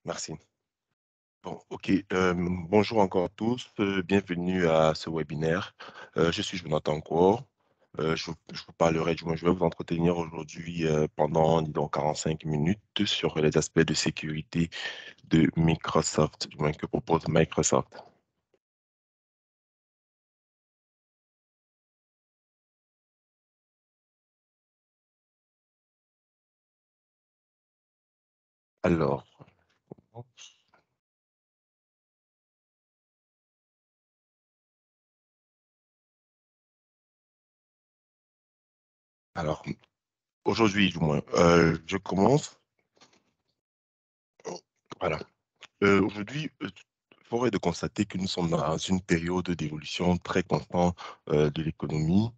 Merci. Bon, OK. Bonjour encore tous. Bienvenue à ce webinaire. Je suis Jonathan Encore. Je vous parlerai, du moins, je vais vous entretenir aujourd'hui pendant, disons, 45 minutes sur les aspects de sécurité de Microsoft, du moins que propose Microsoft. Alors, alors aujourd'hui, du moins, je commence. Voilà. Aujourd'hui, force est de constater que nous sommes dans une période d'évolution très constante de l'économie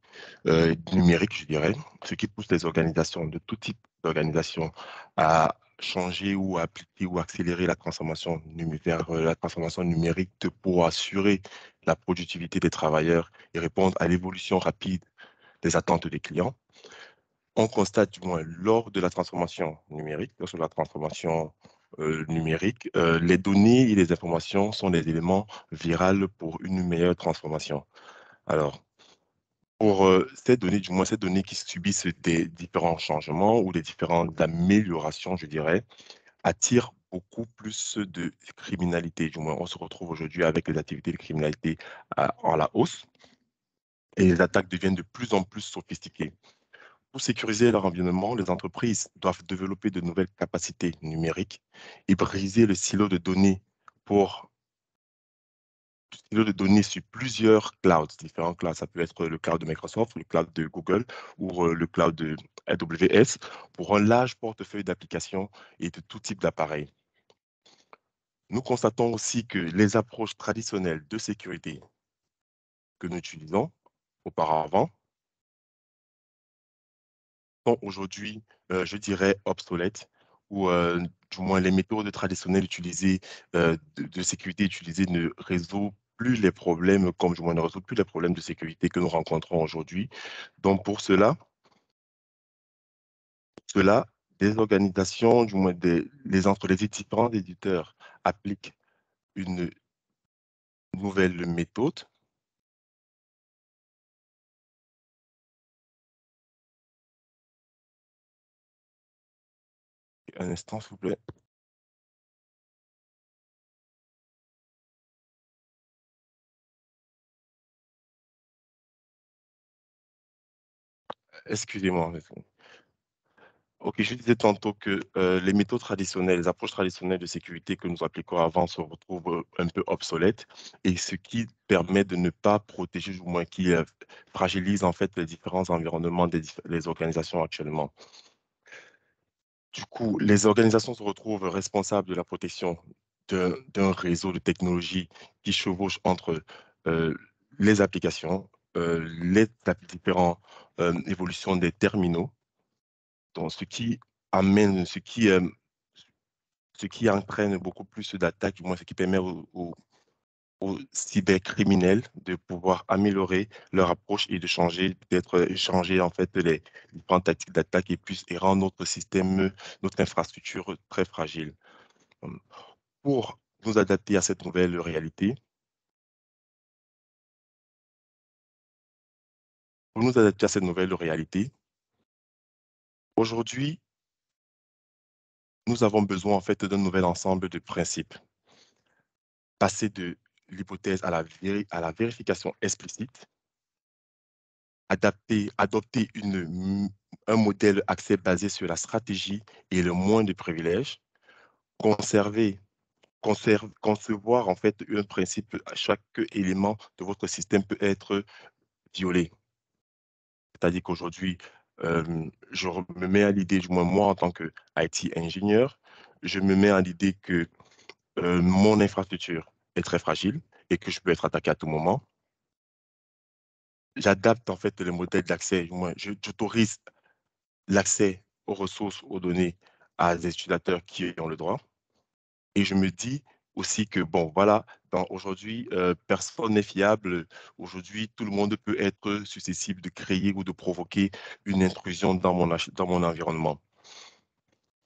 numérique, je dirais, ce qui pousse les organisations de tout type d'organisations à changer ou à appliquer ou accélérer la transformation numérique, vers la transformation numérique pour assurer la productivité des travailleurs et répondre à l'évolution rapide des attentes des clients. On constate, du moins, lors de la transformation numérique, lorsque la transformation numérique, les données et les informations sont des éléments virales pour une meilleure transformation. Alors, pour ces données, du moins ces données qui subissent des différents changements ou des différentes améliorations, je dirais, attirent beaucoup plus de criminalité. Du moins, on se retrouve aujourd'hui avec les activités de criminalité en la hausse et les attaques deviennent de plus en plus sophistiquées. Pour sécuriser leur environnement, les entreprises doivent développer de nouvelles capacités numériques et briser le silo de données pour sur plusieurs clouds, différents clouds. Ça peut être le cloud de Microsoft, le cloud de Google ou le cloud de AWS pour un large portefeuille d'applications et de tout type d'appareils. Nous constatons aussi que les approches traditionnelles de sécurité que nous utilisons auparavant sont aujourd'hui, je dirais, obsolètes, ou du moins les méthodes traditionnelles utilisées de sécurité utilisées ne résolvent plus les problèmes, comme du moins ne résolvent plus les problèmes de sécurité que nous rencontrons aujourd'hui. Donc pour cela, des organisations, du moins entre les différents éditeurs appliquent une nouvelle méthode. Un instant, s'il vous plaît. Excusez-moi. Ok, je disais tantôt que les méthodes traditionnelles, les approches traditionnelles de sécurité que nous appliquons avant se retrouvent un peu obsolètes et ce qui permet de ne pas protéger, ou moins qui fragilise en fait les différents environnements des organisations actuellement. Du coup, les organisations se retrouvent responsables de la protection d'un réseau de technologies qui chevauche entre euh, les applications, les différentes évolutions des terminaux, donc ce qui entraîne beaucoup plus d'attaques, du moins ce qui permet aux cybercriminels de pouvoir améliorer leur approche et de changer en fait les différentes tactiques d'attaque et rendre notre système, notre infrastructure très fragile. Hum, Pour nous adapter à cette nouvelle réalité, aujourd'hui, nous avons besoin en fait d'un nouvel ensemble de principes, passer de l'hypothèse à la vérification explicite, adopter un modèle accès basé sur la stratégie et le moins de privilèges, conserver, concevoir en fait un principe, à chaque élément de votre système peut être violé. C'est-à-dire qu'aujourd'hui, me mets à l'idée, du moins moi en tant que IT ingénieur, je me mets à l'idée que mon infrastructure est très fragile et que je peux être attaqué à tout moment. J'adapte en fait le modèle d'accès, du moins j'autorise l'accès aux ressources, aux données à des utilisateurs qui ont le droit. Et je me dis aussi que, bon, voilà, aujourd'hui, personne n'est fiable. Aujourd'hui, tout le monde peut être susceptible de créer ou de provoquer une intrusion dans mon environnement.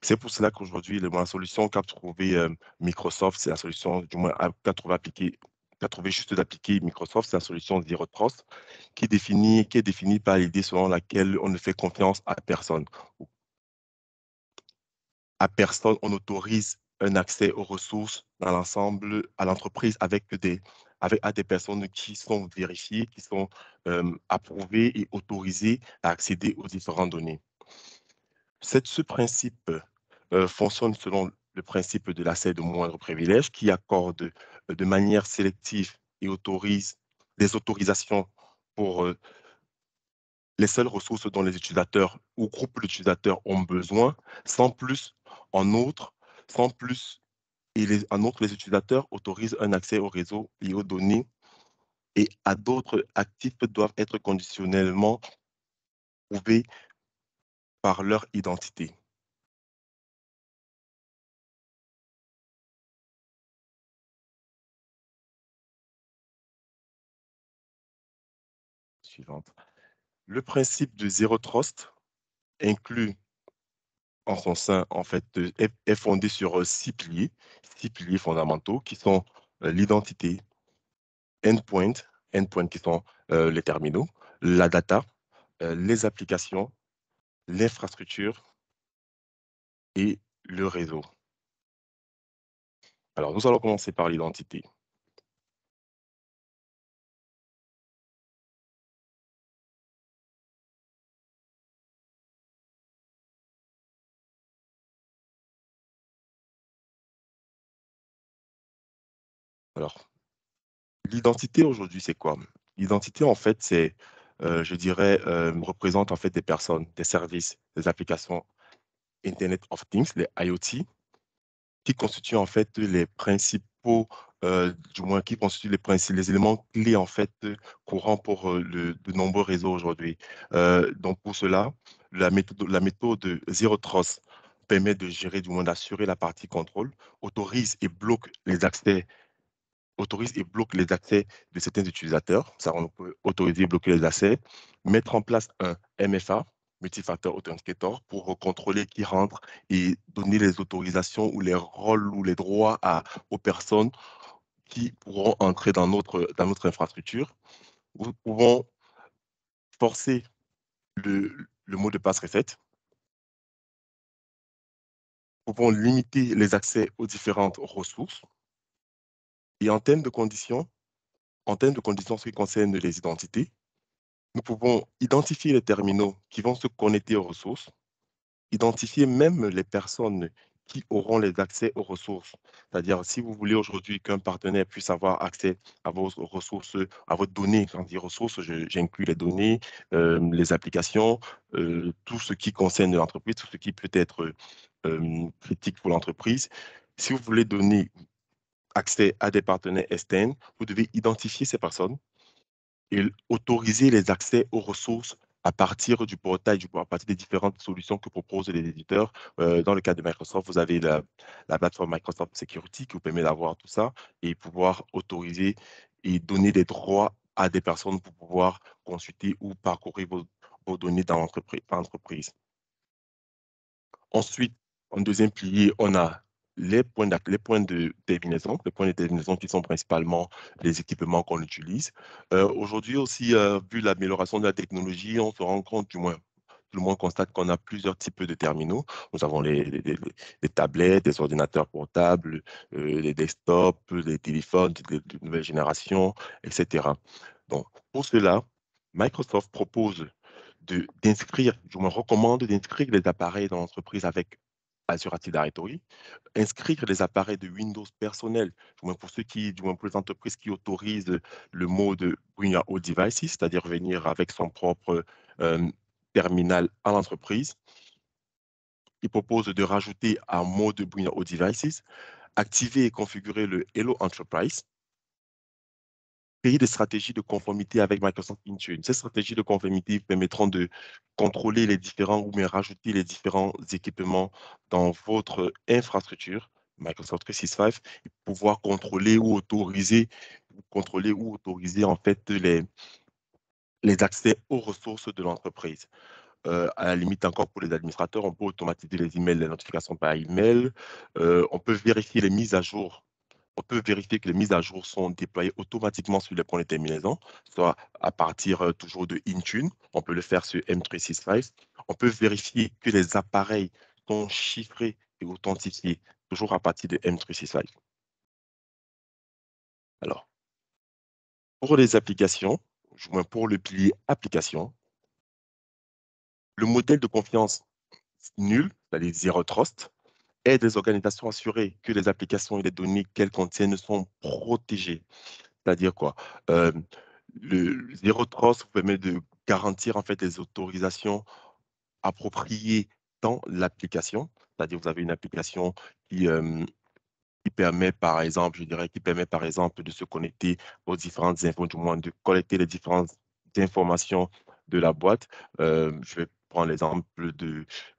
C'est pour cela qu'aujourd'hui, la solution qu'a trouvé Microsoft, c'est la solution, du moins, qu'a trouvé juste d'appliquer Microsoft, c'est la solution Zero Trust, qui est définie par l'idée selon laquelle on ne fait confiance à personne. À personne, on autorise un accès aux ressources dans l'ensemble, à l'entreprise à des personnes qui sont vérifiées, qui sont approuvées et autorisées à accéder aux différentes données. Ce principe fonctionne selon le principe de l'accès de moindre privilège qui accorde de manière sélective et autorise des autorisations pour les seules ressources dont les utilisateurs ou groupes d'utilisateurs ont besoin, sans plus. En outre, sans plus, en outre, les utilisateurs autorisent un accès au réseau et aux données et à d'autres actifs doivent être conditionnellement prouvés par leur identité. Suivante. Le principe de zéro trust inclut en son sein, en fait, est fondé sur six piliers fondamentaux qui sont l'identité, endpoint, endpoint qui sont les terminaux, la data, les applications, l'infrastructure et le réseau. Alors, nous allons commencer par l'identité. Alors, l'identité aujourd'hui, c'est quoi? L'identité, en fait, je dirais, représente en fait des personnes, des services, des applications Internet of Things, les IoT, qui constituent en fait les principaux, du moins qui constituent les éléments clés en fait courants pour de nombreux réseaux aujourd'hui. Donc pour cela, la méthode Zero Trust permet de gérer, du moins d'assurer la partie contrôle, autorise et bloque les accès autorise et bloque les accès de certains utilisateurs. Ça, on peut autoriser et bloquer les accès. Mettre en place un MFA, Multifactor Authenticator, pour contrôler qui rentre et donner les autorisations ou les rôles ou les droits aux personnes qui pourront entrer dans notre infrastructure. Nous pouvons forcer le mot de passe reset. Nous pouvons limiter les accès aux différentes ressources. Et en termes de conditions, en ce qui concerne les identités, nous pouvons identifier les terminaux qui vont se connecter aux ressources, identifier même les personnes qui auront les accès aux ressources. C'est-à-dire, si vous voulez aujourd'hui qu'un partenaire puisse avoir accès à vos ressources, à vos données, quand je dis ressources, j'inclus les données, les applications, tout ce qui concerne l'entreprise, tout ce qui peut être critique pour l'entreprise. Si vous voulez donner accès à des partenaires externes, vous devez identifier ces personnes et autoriser les accès aux ressources à partir du portail, à partir des différentes solutions que proposent les éditeurs. Dans le cas de Microsoft, vous avez la plateforme Microsoft Security qui vous permet d'avoir tout ça et pouvoir autoriser et donner des droits à des personnes pour pouvoir consulter ou parcourir vos données dans l'entreprise. Ensuite, en deuxième pilier, on a les points de terminaison, les points de terminaison qui sont principalement les équipements qu'on utilise. Aujourd'hui aussi, vu l'amélioration de la technologie, on se rend compte, du moins, tout le monde constate qu'on a plusieurs types de terminaux. Nous avons les tablettes, les ordinateurs portables, les desktops, les téléphones de nouvelle génération, etc. Donc, pour cela, Microsoft propose d'inscrire, du moins recommande d'inscrire les appareils dans l'entreprise avec Azure Active Directory, inscrire les appareils de Windows personnels, du moins pour du moins pour les entreprises qui autorisent le mode Bring Your Own Devices, c'est-à-dire venir avec son propre euh, terminal à l'entreprise. Il propose de rajouter un mode Bring Your Own Devices, activer et configurer le Hello Enterprise, créer des stratégies de conformité avec Microsoft Intune. Ces stratégies de conformité permettront de contrôler les différents ou bien rajouter les différents équipements dans votre infrastructure Microsoft 365 et pouvoir contrôler ou autoriser en fait les accès aux ressources de l'entreprise. À la limite, encore pour les administrateurs, on peut automatiser les emails, les notifications par email. On peut vérifier les mises à jour. On peut vérifier que les mises à jour sont déployées automatiquement sur les points de terminaison, soit à partir toujours de Intune. On peut le faire sur M365. On peut vérifier que les appareils sont chiffrés et authentifiés, toujours à partir de M365. Alors, pour les applications, du moins pour le pilier application, le modèle de confiance nul, c'est-à-dire Zero Trust, aide les organisations à assurer que les applications et les données qu'elles contiennent sont protégées. C'est-à-dire quoi? Euh, le Zero Trust vous permet de garantir en fait les autorisations appropriées dans l'application. C'est-à-dire vous avez une application qui, qui permet par exemple, je dirais, qui permet par exemple de se connecter aux différentes infos, du moins de collecter les différentes informations de la boîte. Je vais prendre l'exemple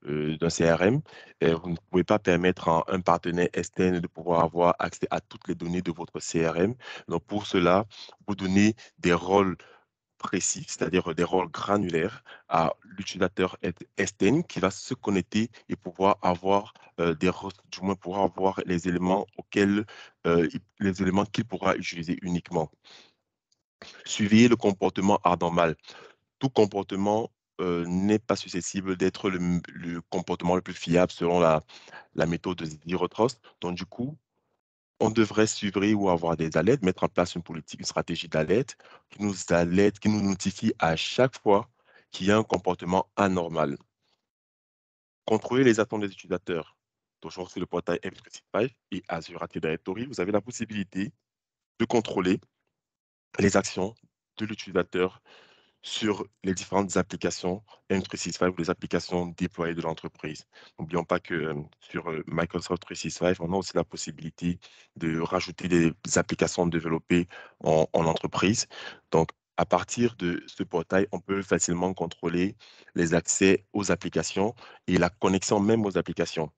d'un CRM. Vous ne pouvez pas permettre à un partenaire externe de pouvoir avoir accès à toutes les données de votre CRM. Donc pour cela, vous donnez des rôles précis, c'est-à-dire des rôles granulaires à l'utilisateur externe qui va se connecter et pouvoir avoir du moins pouvoir avoir les éléments auxquels les éléments qu'il pourra utiliser uniquement. Suivez le comportement anormal. Tout comportement n'est pas susceptible d'être le comportement le plus fiable selon la méthode de Zero Trust. Donc, du coup, on devrait suivre ou avoir des alertes, mettre en place une politique, une stratégie d'alerte qui nous notifie à chaque fois qu'il y a un comportement anormal. Contrôler les attentes des utilisateurs. Toujours sur le portail M365 et Azure Active Directory, vous avez la possibilité de contrôler les actions de l'utilisateur sur les différentes applications M365 ou les applications déployées de l'entreprise. N'oublions pas que sur Microsoft 365, on a aussi la possibilité de rajouter des applications développées en entreprise. Donc, à partir de ce portail, on peut facilement contrôler les accès aux applications et la connexion même aux applications.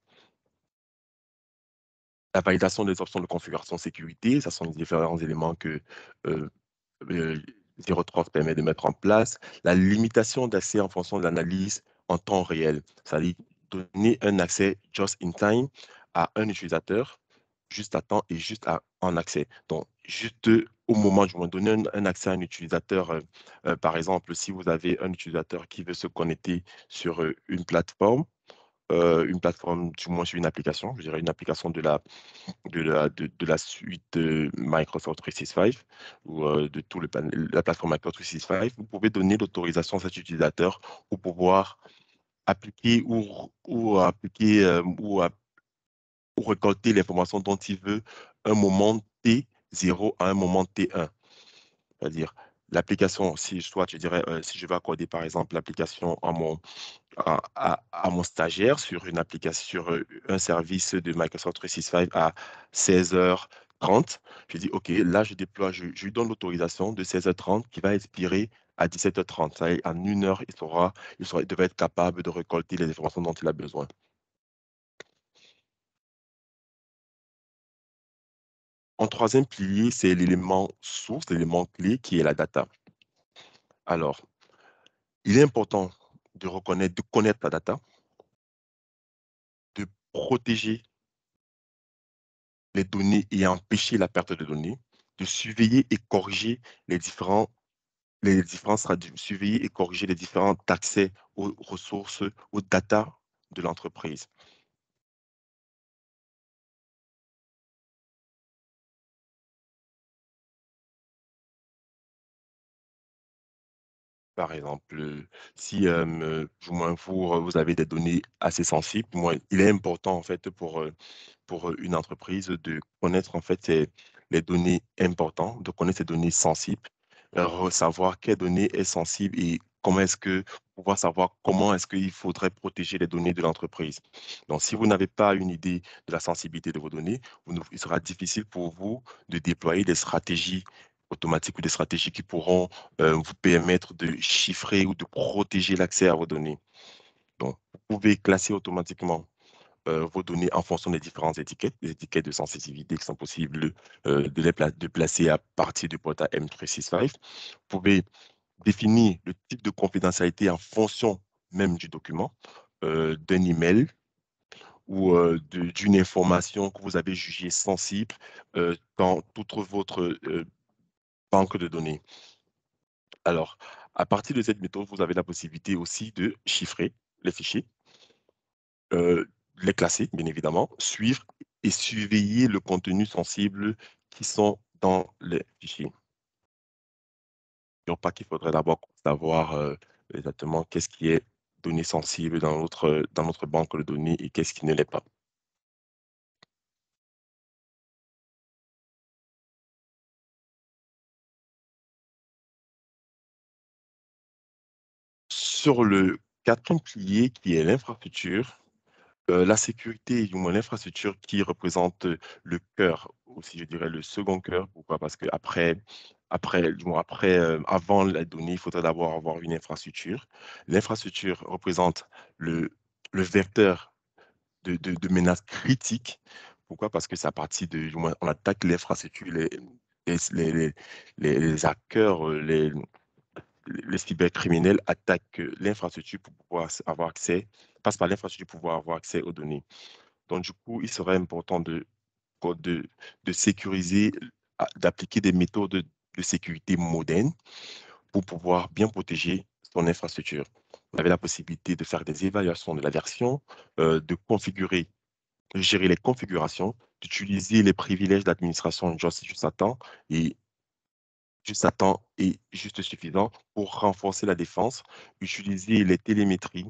La validation des options de configuration sécurité, ce sont les différents éléments que euh, euh, Zero Trust permet de mettre en place. La limitation d'accès en fonction de l'analyse en temps réel, c'est-à-dire donner un accès just in time à un utilisateur, juste à temps et en accès. Donc, juste au moment du moment, donner un accès à un utilisateur, par exemple, si vous avez un utilisateur qui veut se connecter sur une plateforme, du moins sur une application, je dirais une application de la suite Microsoft 365 ou de tout la plateforme Microsoft 365, vous pouvez donner l'autorisation à cet utilisateur pour pouvoir appliquer ou récolter l'information dont il veut un moment T0 à un moment T1. C'est-à-dire, l'application, si soit, je dirais, si je vais accorder par exemple l'application à mon stagiaire sur une application, sur un service de Microsoft 365 à 16h30. Je dis, OK, là, je déploie, je lui donne l'autorisation de 16h30 qui va expirer à 17h30. Ça y est, en une heure, il devrait être capable de récolter les informations dont il a besoin. En troisième pilier, c'est l'élément source, l'élément clé qui est la data. Alors, il est important de connaître la data, de protéger les données et empêcher la perte de données, de surveiller et corriger surveiller et corriger les différents accès aux ressources, aux data de l'entreprise. Par exemple, si du moins vous avez des données assez sensibles, moi, il est important en fait pour une entreprise de connaître en fait les données importantes, de connaître ces données sensibles, savoir quelle donnée est sensible et comment est-ce que pouvoir savoir comment est-ce qu'il faudrait protéger les données de l'entreprise. Donc, si vous n'avez pas une idée de la sensibilité de vos données, il sera difficile pour vous de déployer des stratégies automatiques ou des stratégies qui pourront vous permettre de chiffrer ou de protéger l'accès à vos données. Donc, vous pouvez classer automatiquement vos données en fonction des différentes étiquettes, les étiquettes de sensibilité qui sont possibles de placer à partir du portail M365. Vous pouvez définir le type de confidentialité en fonction même du document, d'un email ou d'une information que vous avez jugée sensible dans toute votre banque de données. Alors, à partir de cette méthode, vous avez la possibilité aussi de chiffrer les fichiers, euh, les classer, bien évidemment, suivre et surveiller le contenu sensible qui sont dans les fichiers. Donc, pas qu'il faudrait d'abord savoir exactement qu'est-ce qui est donné sensible dans notre banque de données et qu'est-ce qui ne l'est pas. Sur le quatrième pilier qui est l'infrastructure, la sécurité, du moins l'infrastructure qui représente le cœur, aussi je dirais le second cœur. Pourquoi? Parce que avant la donnée, il faudrait d'abord avoir une infrastructure. L'infrastructure représente le, le vecteur de menaces critiques. Pourquoi? Parce que c'est à partir de, du moins, on attaque l'infrastructure, les, les, les, les hackers, les cybercriminels attaquent l'infrastructure pour pouvoir avoir accès, passent par l'infrastructure pour pouvoir avoir accès aux données. Donc, du coup, il serait important de, de sécuriser, d'appliquer des méthodes de sécurité modernes pour pouvoir bien protéger son infrastructure. Vous avez la possibilité de faire des évaluations de la version, de configurer, de gérer les configurations, d'utiliser les privilèges d'administration juste à temps et juste à temps et juste suffisant pour renforcer la défense, utiliser les télémétries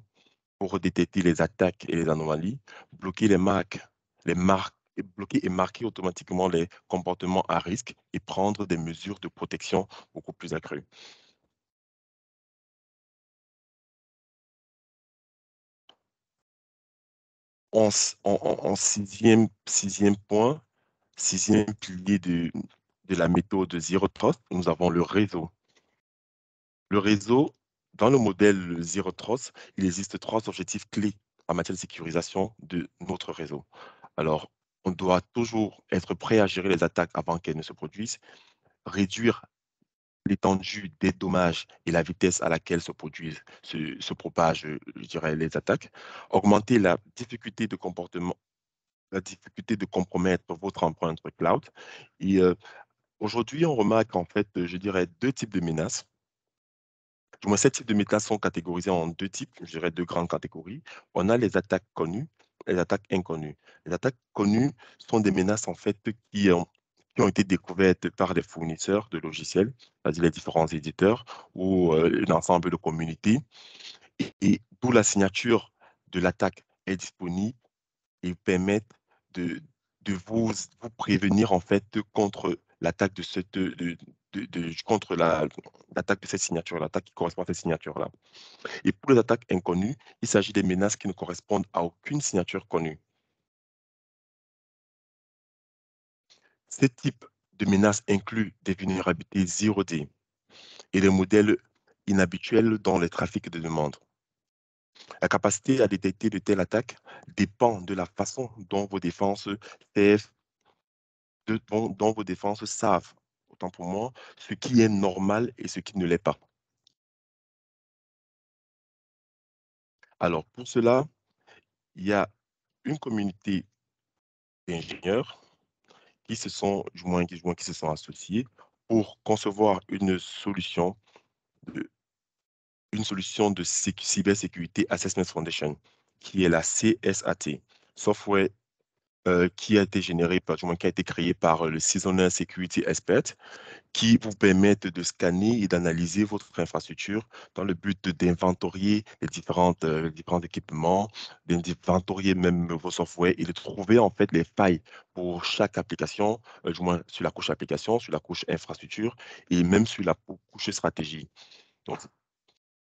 pour détecter les attaques et les anomalies, bloquer les marques, bloquer et marquer automatiquement les comportements à risque et prendre des mesures de protection beaucoup plus accrues. En sixième point, sixième pilier de la méthode Zero Trust, nous avons le réseau. Le réseau, dans le modèle Zero Trust, il existe trois objectifs clés en matière de sécurisation de notre réseau. Alors, on doit toujours être prêt à gérer les attaques avant qu'elles ne se produisent, réduire l'étendue des dommages et la vitesse à laquelle se propagent, je dirais, les attaques, augmenter la difficulté de compromettre votre empreinte cloud. Et aujourd'hui, on remarque en fait, je dirais, deux types de menaces. Du moins, ces types de méthodes sont catégorisés en deux types, je dirais deux grandes catégories. On a les attaques connues et les attaques inconnues. Les attaques connues sont des menaces en fait qui ont été découvertes par les fournisseurs de logiciels, c'est-à-dire les différents éditeurs ou l'ensemble de communautés, et d'où la signature de l'attaque est disponible et permettent de, de vous prévenir en fait contre l'attaque de cette contre l'attaque de cette signature, l'attaque qui correspond à cette signature-là. Et pour les attaques inconnues, il s'agit des menaces qui ne correspondent à aucune signature connue. Ces types de menaces incluent des vulnérabilités 0D et des modèles inhabituels dans les trafics de demande. La capacité à détecter de telles attaques dépend de la façon dont vos défenses savent dont vos défenses savent, autant pour moi, ce qui est normal et ce qui ne l'est pas. Alors, pour cela, il y a une communauté d'ingénieurs qui se sont associés pour concevoir de, une solution de cybersécurité Assessment Foundation, qui est la CSAT, software qui a été généré du moins qui a été créé par le Seasonal Security Expert, qui vous permettent de scanner et d'analyser votre infrastructure dans le but d'inventorier les différents équipements, d'inventorier même vos softwares et de trouver en fait les failles pour chaque application, du moins sur la couche application, sur la couche infrastructure et même sur la couche stratégie. Donc,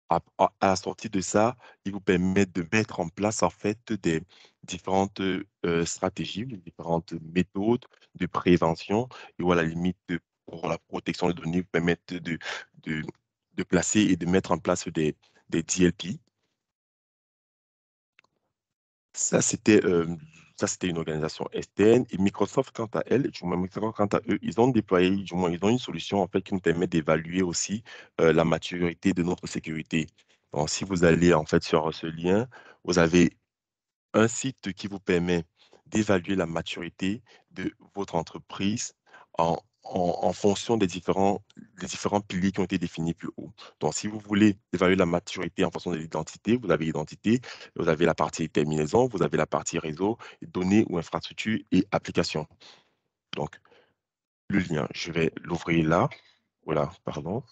à la sortie de ça, il vous permet de mettre en place en fait des différentes stratégies, des différentes méthodes de prévention et ou à la limite pour la protection des données, vous permettre de, de placer et de mettre en place des DLP. Ça, c'était euh, Ça, c'était une organisation externe. Et Microsoft, quant à elle, du moins, Microsoft, quant à eux, ils ont déployé, du moins, ils ont une solution en fait qui nous permet d'évaluer aussi la maturité de notre sécurité. Donc, si vous allez en fait sur ce lien, vous avez un site qui vous permet d'évaluer la maturité de votre entreprise en fonction des différents piliers qui ont été définis plus haut. Donc, si vous voulez évaluer la maturité en fonction de l'identité, vous avez l'identité, vous avez la partie terminaison, vous avez la partie réseau, données ou infrastructures et applications. Donc, le lien, je vais l'ouvrir là. Voilà, pardon.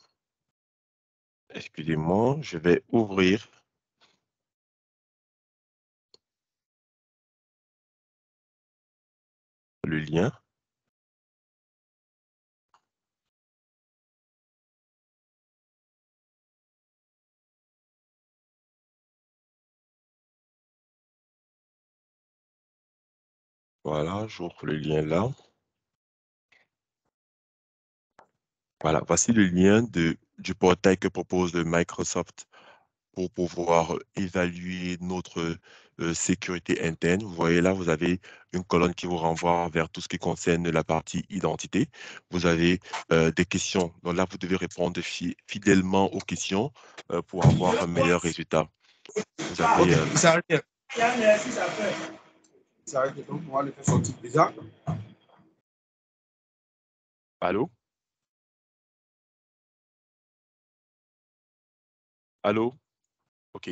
Excusez-moi, je vais ouvrir le lien. Voilà, j'ouvre le lien là. Voilà, voici le lien du portail que propose Microsoft pour pouvoir évaluer notre sécurité interne. Vous voyez là, vous avez une colonne qui vous renvoie vers tout ce qui concerne la partie identité. Vous avez des questions. Donc là, vous devez répondre fidèlement aux questions pour avoir un meilleur résultat. Vous Ok, avez... il s'est arrêté. Il s'est arrêté, donc on va le faire sortir déjà. allô? Allô? OK.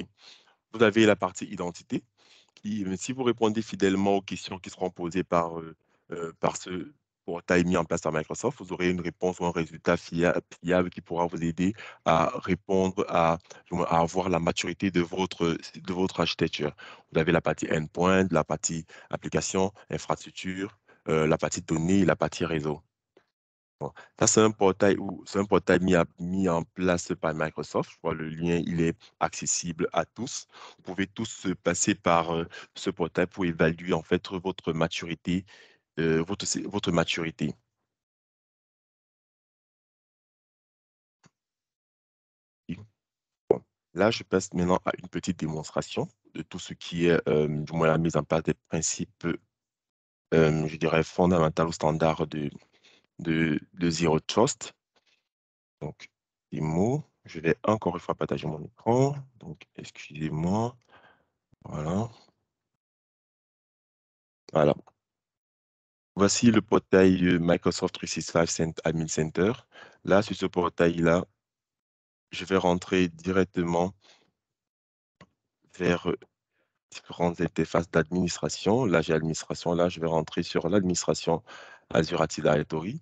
Vous avez la partie identité. Si vous répondez fidèlement aux questions qui seront posées par ce portail mis en place par Microsoft, vous aurez une réponse ou un résultat fiable qui pourra vous aider à répondre à avoir la maturité de votre architecture. Vous avez la partie endpoint, la partie application, infrastructure, la partie données et la partie réseau. Bon, ça, c'est un portail mis en place par Microsoft. Je vois le lien, il est accessible à tous. Vous pouvez tous passer par ce portail pour évaluer en fait votre maturité, votre maturité. Et bon, là, je passe maintenant à une petite démonstration de tout ce qui est, du moins, la mise en place des principes, je dirais, fondamentaux ou standards de Zero Trust. Donc, les mots, je vais encore une fois partager mon écran. Donc, excusez-moi. Voilà. Voilà. Voici le portail Microsoft 365 Admin Center. Là, sur ce portail-là, je vais rentrer directement vers différentes interfaces d'administration. Là, j'ai administration. Là, je vais rentrer sur l'administration Azure Active Directory.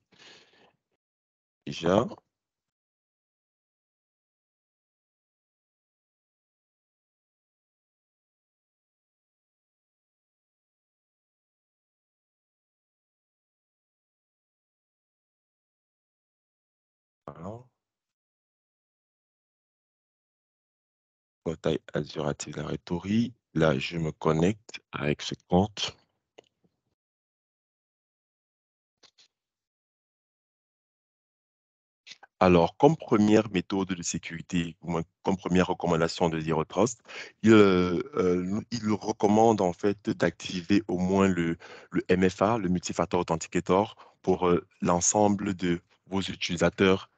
Déjà, voilà. Portail Azure Active Directory. Là, je me connecte avec ce compte. Alors, comme première méthode de sécurité, ou comme première recommandation de Zero Trust, il recommande en fait d'activer au moins le MFA, le Multifactor Authenticator, pour l'ensemble de vos utilisateurs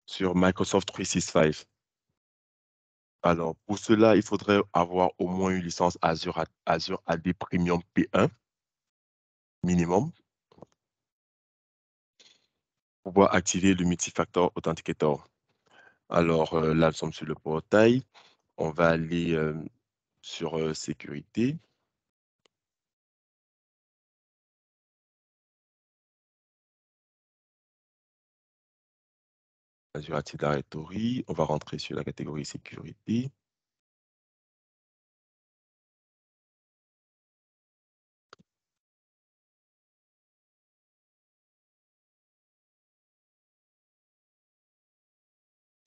sur Microsoft 365. Alors, pour cela, il faudrait avoir au moins une licence Azure AD Premium P1 minimum pour pouvoir activer le Multifactor Authenticator. Alors, là, nous sommes sur le portail. On va aller sur sécurité, Azure Active Directory. On va rentrer sur la catégorie sécurité.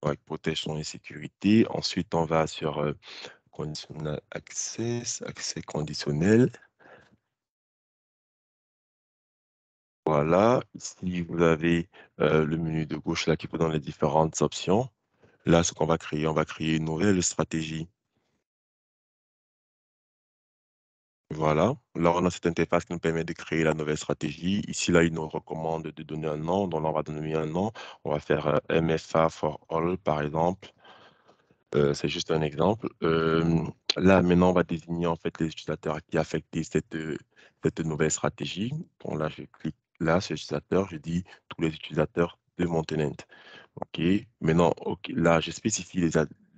Avec protection et sécurité. Ensuite, on va sur conditional access, accès conditionnel. Voilà. Ici, vous avez le menu de gauche là qui vous donne les différentes options. Là, ce qu'on va créer, on va créer une nouvelle stratégie. Voilà. Là, on a cette interface qui nous permet de créer la nouvelle stratégie. Ici, là, il nous recommande de donner un nom. Donc, là, on va donner un nom. On va faire MFA for all, par exemple. C'est juste un exemple. Là, maintenant, on va désigner en fait les utilisateurs qui affectent cette nouvelle stratégie. Bon, là, je clique là sur utilisateur, je dis tous les utilisateurs de mon tenant. OK. Maintenant, OK, là, je spécifie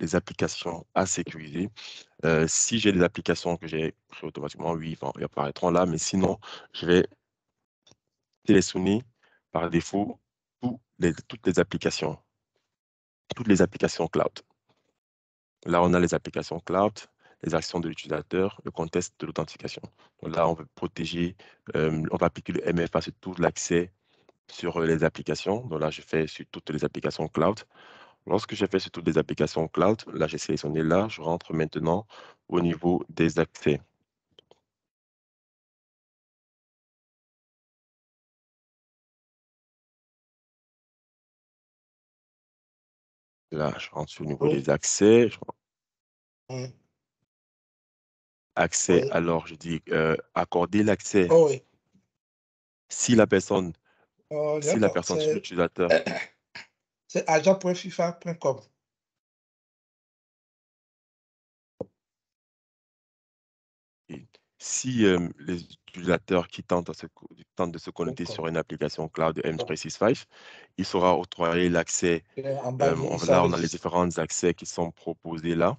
les applications à sécuriser. Si j'ai des applications que j'ai créées automatiquement, oui, ils apparaîtront là, mais sinon, je vais sélectionner par défaut toutes les applications cloud. Là, on a les applications cloud, les actions de l'utilisateur, le contexte de l'authentification. Donc là, on veut protéger, on va appliquer le MFA sur tout l'accès sur les applications. Donc là, je fais sur toutes les applications cloud. Lorsque je fais sur toutes les applications cloud, là, j'ai sélectionné là, je rentre maintenant au niveau des accès. Là, je rentre au niveau Oui. des accès. Oui. Accès, Oui. alors je dis accorder l'accès Oh, oui. si la personne, Oh, si la d'accord. personne, si l'utilisateur, C'est agent.fifa.com. si les utilisateurs qui tentent de se connecter sur une application cloud M365, il sera octroyé l'accès. En bas, il Là, on a les s'enregistre. différents accès qui sont proposés là.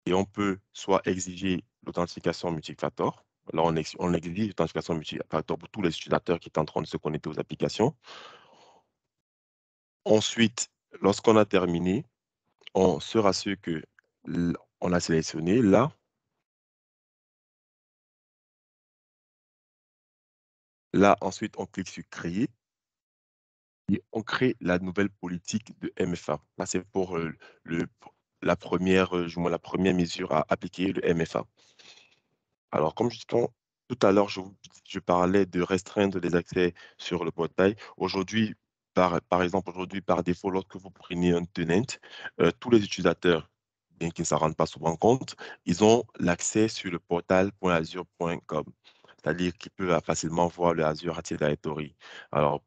Et on peut soit exiger l'authentification multifactor. Là, on exige l'authentification multifactor pour tous les utilisateurs qui sont en train de se connecter aux applications. Ensuite, lorsqu'on a terminé, on se rassure que on a sélectionné là. Là, ensuite, on clique sur créer et on crée la nouvelle politique de MFA. Là, c'est pour le, la la première mesure à appliquer, le MFA. Alors, tout à l'heure, je parlais de restreindre les accès sur le portail. Aujourd'hui, par exemple, aujourd'hui, par défaut, lorsque vous prenez un tenant, tous les utilisateurs, bien qu'ils ne s'en rendent pas souvent compte, ils ont l'accès sur le portal.azure.com. C'est-à-dire qu'ils peuvent facilement voir le Azure Active Directory. Alors,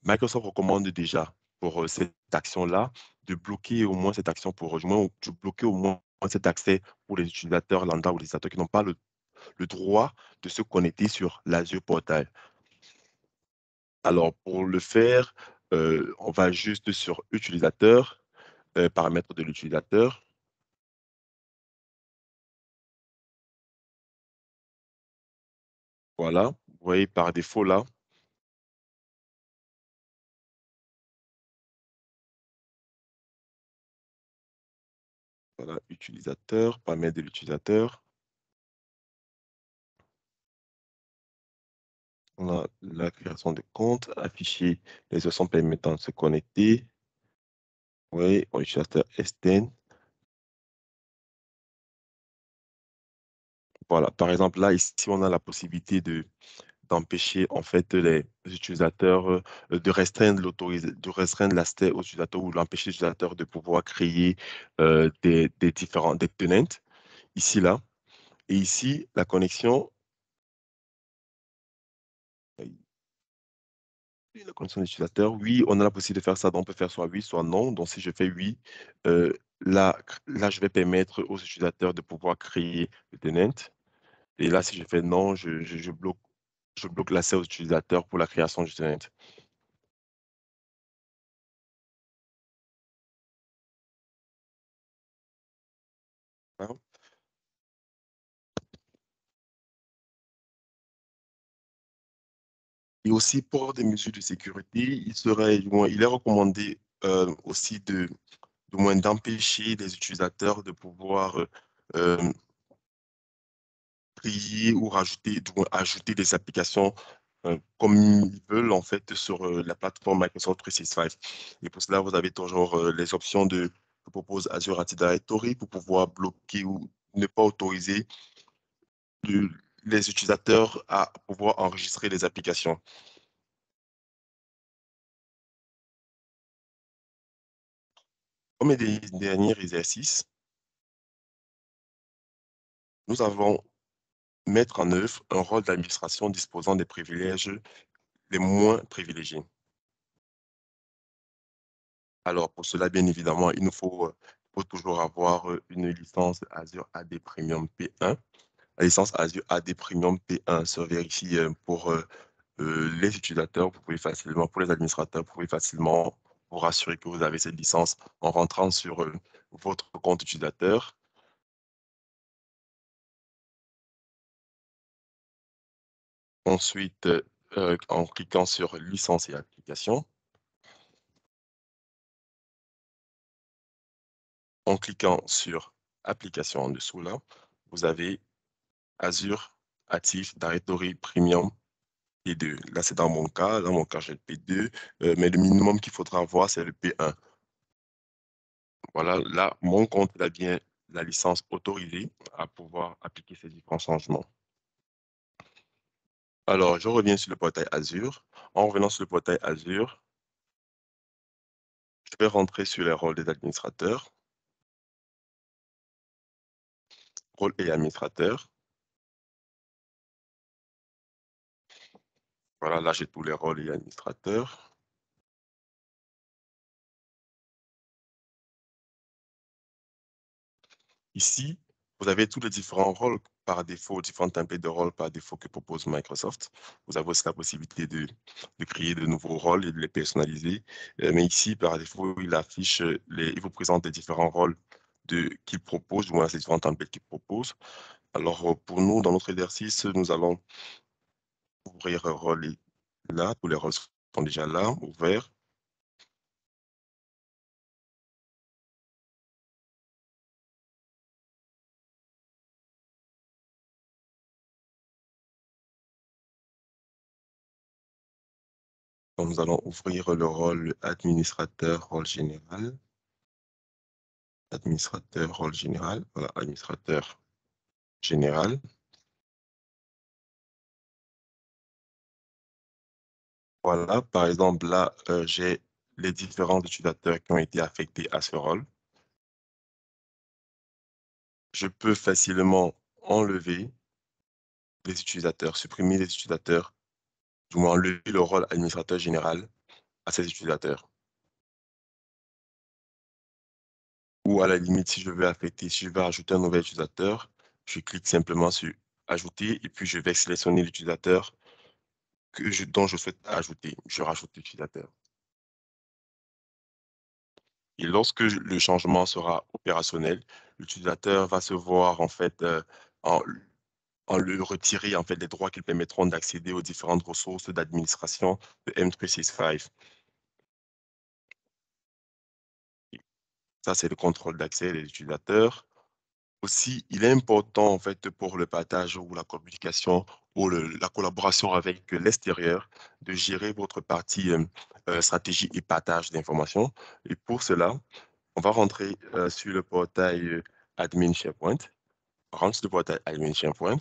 Microsoft recommande déjà pour cette action-là de bloquer au moins cette action pour rejoindre, ou de bloquer au moins cet accès pour les utilisateurs lambda ou les utilisateurs qui n'ont pas le droit de se connecter sur l'Azure Portal. Alors, pour le faire, on va juste sur utilisateur, paramètres de l'utilisateur. Voilà, vous voyez par défaut là. Voilà, utilisateur, paramètres de l'utilisateur. On a la création de compte, afficher les options permettant de se connecter. Oui, utilisateur STN. Voilà, par exemple, là, ici, on a la possibilité d'empêcher en fait les utilisateurs de restreindre l'accès aux utilisateurs ou l'empêcher les utilisateurs de pouvoir créer des tenants ici là et ici la connexion la connexion d'utilisateur, oui, on a la possibilité de faire ça, donc on peut faire soit oui, soit non. Donc si je fais oui, là je vais permettre aux utilisateurs de pouvoir créer le tenant. Et là, si je fais non, je bloque l'accès aux utilisateurs pour la création du tenant. Hein. Et aussi pour des mesures de sécurité, il est recommandé aussi du moins d'empêcher les utilisateurs de pouvoir euh, créer ou rajouter, du moins ajouter des applications comme ils veulent en fait sur la plateforme Microsoft 365. Et pour cela, vous avez toujours les options que propose Azure Active Directory pour pouvoir bloquer ou ne pas autoriser le- les utilisateurs à pouvoir enregistrer les applications. Comme dernier exercice, nous avons mettre en œuvre un rôle d'administration disposant des privilèges les moins privilégiés. Alors, pour cela, bien évidemment, il nous faut faut toujours avoir une licence Azure AD Premium P1. La licence Azure AD Premium P1 se vérifie pour les utilisateurs. Vous pouvez facilement, pour les administrateurs, vous pouvez facilement vous rassurer que vous avez cette licence en rentrant sur votre compte utilisateur. Ensuite, en cliquant sur licence et application, en cliquant sur application en dessous là, vous avez Azure Active Directory Premium P2. Là, c'est dans mon cas. Dans mon cas, j'ai le P2, mais le minimum qu'il faudra avoir, c'est le P1. Voilà, là, mon compte il a bien la licence autorisée à pouvoir appliquer ces différents changements. Alors, je reviens sur le portail Azure. En revenant sur le portail Azure, je vais rentrer sur les rôles des administrateurs, rôle et administrateur. Voilà, là, j'ai tous les rôles et administrateurs. Ici, vous avez tous les différents rôles par défaut, différents templates de rôles par défaut que propose Microsoft. Vous avez aussi la possibilité de créer de nouveaux rôles et de les personnaliser. Mais ici, par défaut, il vous présente les différents rôles qu'il propose, du moins ces différents templates qu'il propose. Alors, pour nous, dans notre exercice, nous allons ouvrir un rôle là. Tous les rôles sont déjà là, ouverts. Donc, nous allons ouvrir le rôle administrateur, rôle général. Administrateur, rôle général. Voilà, administrateur général. Voilà, par exemple, là, j'ai les différents utilisateurs qui ont été affectés à ce rôle. Je peux facilement enlever les utilisateurs, supprimer les utilisateurs, du moins enlever le rôle administrateur général à ces utilisateurs. Ou à la limite, si je veux affecter, si je veux ajouter un nouvel utilisateur, je clique simplement sur Ajouter et puis je vais sélectionner l'utilisateur dont je souhaite ajouter. Je rajoute l'utilisateur. Et lorsque le changement sera opérationnel, l'utilisateur va se voir en fait en, en le retirer en fait les droits qui permettront d'accéder aux différentes ressources d'administration de M365. Ça, c'est le contrôle d'accès des utilisateurs. Aussi, il est important en fait pour le partage ou la communication ou la collaboration avec l'extérieur de gérer votre partie stratégie et partage d'informations. Et pour cela, on va rentrer sur le portail Admin SharePoint. On rentre sur le portail Admin SharePoint.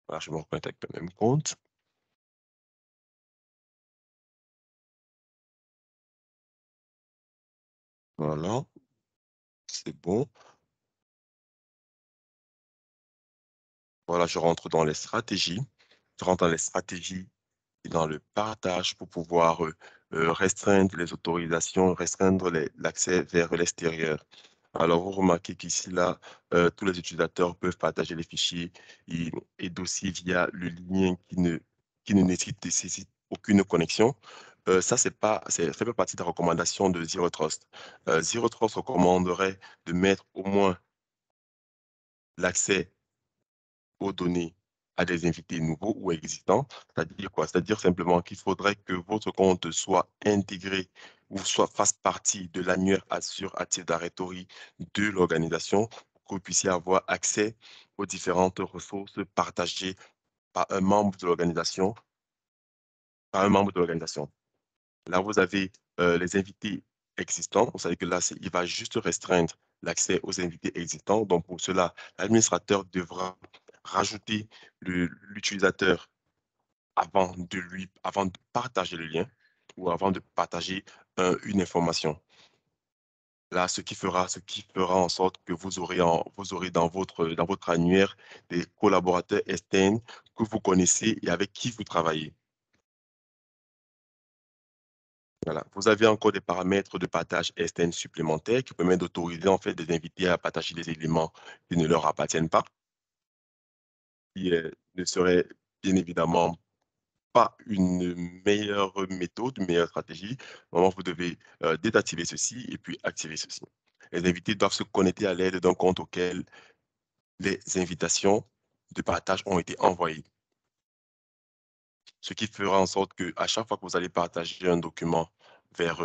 Voilà, je me reconnecte avec le même compte. Voilà, c'est bon. Voilà, je rentre dans les stratégies. Je rentre dans les stratégies et dans le partage pour pouvoir restreindre les autorisations, restreindre l'accès vers l'extérieur. Alors, vous remarquez qu'ici, là, tous les utilisateurs peuvent partager les fichiers et dossiers via le lien qui ne nécessite aucune connexion. Ça, ça fait partie de la recommandation de Zero Trust. Zero Trust recommanderait de mettre au moins l'accès aux données à des invités nouveaux ou existants. C'est-à-dire quoi? C'est-à-dire simplement qu'il faudrait que votre compte soit intégré ou soit fasse partie de l'annuaire Azure Active Directory de l'organisation pour que vous puissiez avoir accès aux différentes ressources partagées par un membre de l'organisation, par un membre de l'organisation. Là, vous avez les invités existants. Vous savez que là, il va juste restreindre l'accès aux invités existants. Donc, pour cela, l'administrateur devra rajouter l'utilisateur avant de partager le lien ou avant de partager une information. Là, ce qui fera en sorte que vous aurez dans votre annuaire des collaborateurs externes que vous connaissez et avec qui vous travaillez. Voilà. Vous avez encore des paramètres de partage externe supplémentaires qui permettent d'autoriser en fait des invités à partager des éléments qui ne leur appartiennent pas, qui ne seraient bien évidemment pas une meilleure méthode, une meilleure stratégie. Vraiment, vous devez désactiver ceci et puis activer ceci. Les invités doivent se connecter à l'aide d'un compte auquel les invitations de partage ont été envoyées. Ce qui fera en sorte qu'à chaque fois que vous allez partager un document vers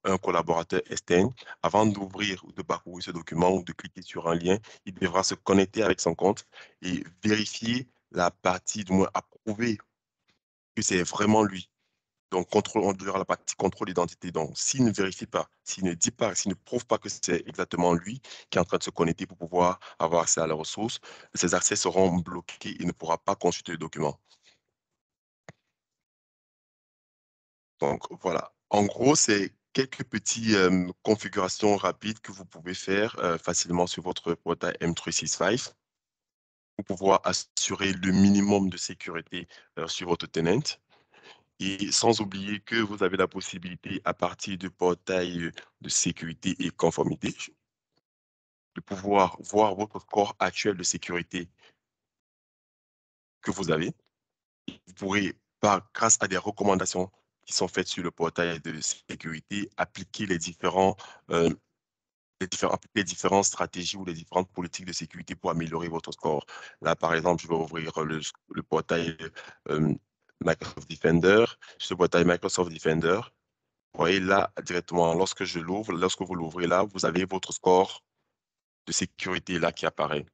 un collaborateur externe, avant d'ouvrir ou de parcourir ce document ou de cliquer sur un lien, il devra se connecter avec son compte et vérifier la partie, du moins approuver que c'est vraiment lui. Donc, on dirait la partie contrôle d'identité. Donc, s'il ne vérifie pas, s'il ne dit pas, s'il ne prouve pas que c'est exactement lui qui est en train de se connecter pour pouvoir avoir accès à la ressource, ses accès seront bloqués et il ne pourra pas consulter le document. Donc, voilà. En gros, c'est quelques petites configurations rapides que vous pouvez faire facilement sur votre portail M365 pour pouvoir assurer le minimum de sécurité sur votre tenant. Et sans oublier que vous avez la possibilité, à partir du portail de sécurité et conformité, de pouvoir voir votre score actuel de sécurité que vous avez. Vous pourrez, grâce à des recommandations qui sont faites sur le portail de sécurité, appliquer les différentes stratégies ou les différentes politiques de sécurité pour améliorer votre score. Là, par exemple, je vais ouvrir le portail Microsoft Defender. Sur ce portail Microsoft Defender, vous voyez là, directement, lorsque je l'ouvre, lorsque vous l'ouvrez là, vous avez votre score de sécurité là qui apparaît.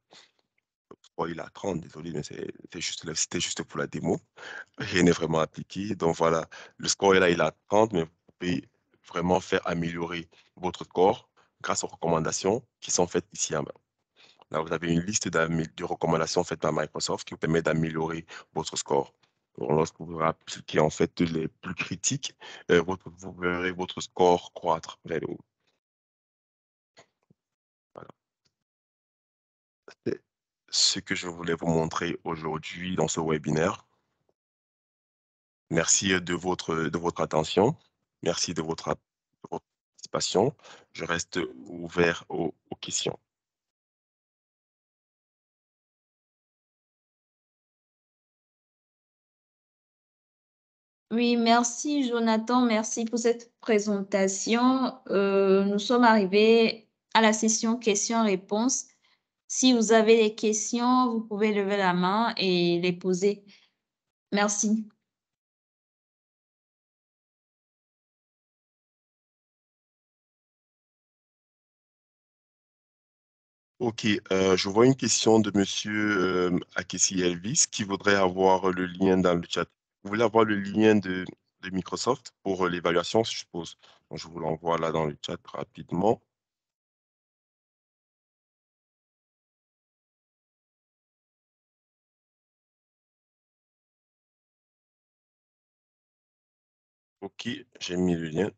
Oh, il a 30, désolé, mais c'était juste pour la démo. Rien n'est vraiment appliqué. Donc voilà, le score est là, il a 30, mais vous pouvez vraiment faire améliorer votre score grâce aux recommandations qui sont faites ici en bas. Là, vous avez une liste de recommandations faites par Microsoft qui vous permet d'améliorer votre score. Donc, lorsque vous appliquez en fait les plus critiques, vous verrez votre score croître vers le haut. Voilà. C'est ce que je voulais vous montrer aujourd'hui dans ce webinaire. Merci de votre attention. Merci de votre participation. Je reste ouvert aux questions. Oui, merci Jonathan, merci pour cette présentation. Nous sommes arrivés à la session questions-réponses. Si vous avez des questions, vous pouvez lever la main et les poser. Merci. Ok, je vois une question de monsieur Akessi Elvis qui voudrait avoir le lien dans le chat. Vous voulez avoir le lien de Microsoft pour l'évaluation, je suppose. Donc, je vous l'envoie là dans le chat rapidement. Ok, j'ai mis le lien.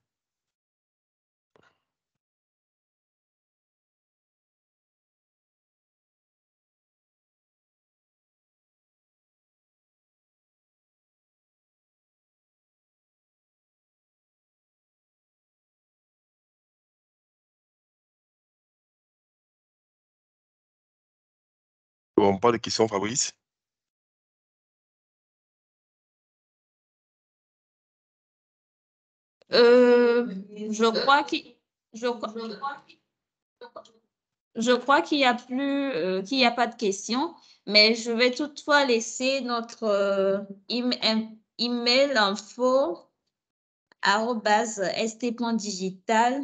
Bon, pas de questions, Fabrice? Je crois qu'il y a qu'il y a pas de questions, mais je vais toutefois laisser notre email info@st.digital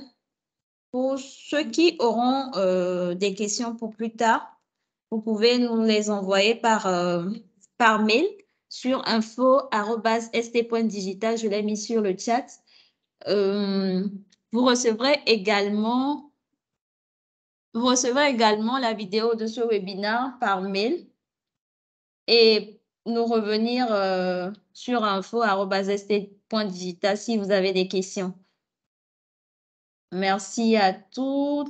pour ceux qui auront des questions pour plus tard. Vous pouvez nous les envoyer par mail sur info@st.digital. Je l'ai mis sur le chat. Vous recevrez également la vidéo de ce webinaire par mail et nous revenir sur info@st.digital si vous avez des questions. Merci à tous.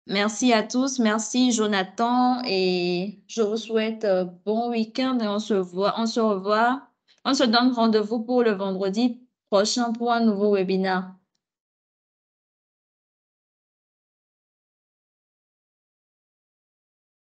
Merci à tous. Merci Jonathan et je vous souhaite bon week-end et on se donne rendez-vous pour le vendredi prochain pour un nouveau webinaire.